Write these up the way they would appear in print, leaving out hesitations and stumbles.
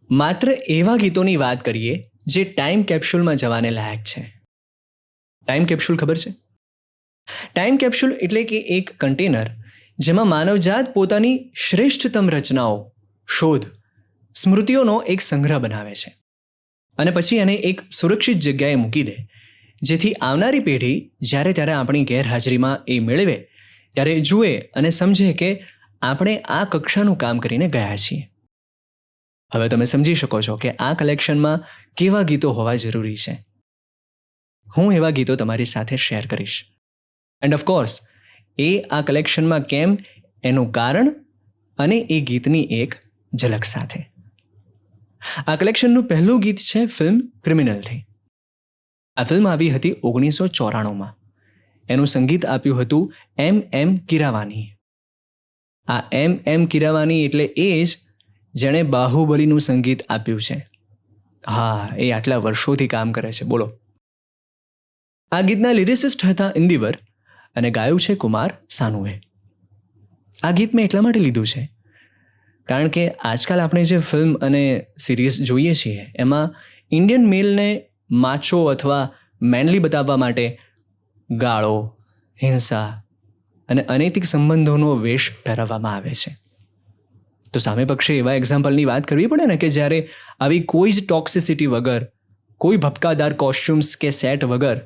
માત્ર એવા ગીતોની વાત કરીએ જે ટાઈમ કેપ્સ્યુલમાં જવાને લાયક છે. ટાઈમ કેપ્સ્યુલ ખબર છે? ટાઈમ કેપ્સ્યુલ એટલે કે એક કન્ટેનર જેમાં માનવજાત પોતાની શ્રેષ્ઠતમ રચનાઓ, શોધ, સ્મૃતિઓનો એક સંગ્રહ બનાવે છે અને પછી એને એક સુરક્ષિત જગ્યાએ મૂકી દે, જેથી આવનારી પેઢી જ્યારે ત્યારે આપણી ગેરહાજરીમાં એ મેળવે ત્યારે જુએ અને સમજે કે આપણે આ કક્ષાનું કામ કરીને ગયા છીએ. હવે તમે સમજી શકો છો કે આ કલેક્શનમાં કેવા ગીતો હોવા જરૂરી છે. હું એવા ગીતો તમારી સાથે શેર કરીશ. એન્ડ ઓફકોર્સ એ આ કલેક્શનમાં કેમ એનું કારણ અને એ ગીતની એક ઝલક સાથે. આ કલેક્શનનું પહેલું ગીત છે ફિલ્મ ક્રિમિનલથી. આ ફિલ્મ આવી હતી 1994માં. એનું સંગીત આપ્યું હતું એમ કીરાવાની. આ એમ કીરાવાની એટલે એ જ જેણે બાહુબલીનું સંગીત આપ્યું છે. હા, એ આટલા વર્ષોથી કામ કરે છે, બોલો. આ ગીતના લિરિસિસ્ટ હતા ઇન્દિવર અને ગાયું છે કુમાર સાનુએ. આ ગીત મેં એટલા માટે લીધું છે કારણ કે આજકાલ આપણે જે ફિલ્મ અને સિરીઝ જોઈએ છીએ એમાં ઇન્ડિયન મેલને માચો અથવા મેનલી બતાવવા માટે ગાળો, હિંસા અને અનૈતિક સંબંધોનો વેશ પહેરાવવામાં આવે છે. તો સામે પક્ષે એવા એક્ઝામ્પલની વાત કરવી પડે ને કે જ્યારે આવી કોઈ જ ટોક્સિસિટી વગર, કોઈ ભપકાદાર કોસ્ચ્યુમ્સ કે સેટ વગર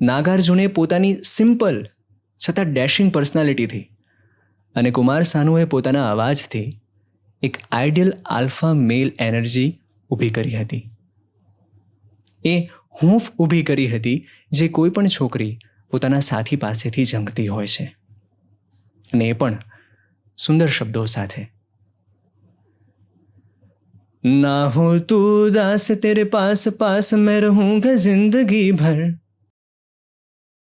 નાગાર્જુને પોતાની સિમ્પલ છતાં ડેશિંગ પર્સનાલિટીથી અને કુમાર સાનુએ પોતાના અવાજથી એક આઈડિયલ આલ્ફા મેલ એનર્જી ઊભી કરી હતી. એ હૂંફ ઊભી કરી હતી જે કોઈ પણ છોકરી પોતાના સાથી પાસેથી ઝંખતી હોય છે, અને એ પણ સુંદર શબ્દો સાથે. ના હો તું દાસ તેરે પાસ પાસ મેં રહૂંગા જિંદગી ભર.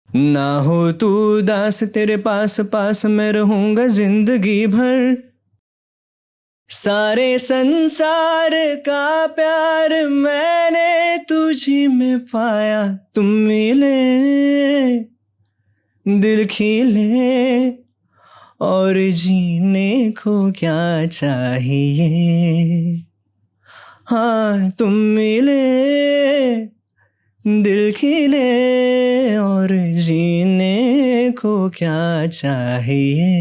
ना हो तू दास तेरे पास पास मैं रहूंगा जिंदगी भर. सारे संसार का प्यार मैंने तुझी में पाया. तुम मिले दिल खिले और जीने को क्या चाहिए. हाँ तुम मिले दिल खिले और जीने को क्या चाहिए.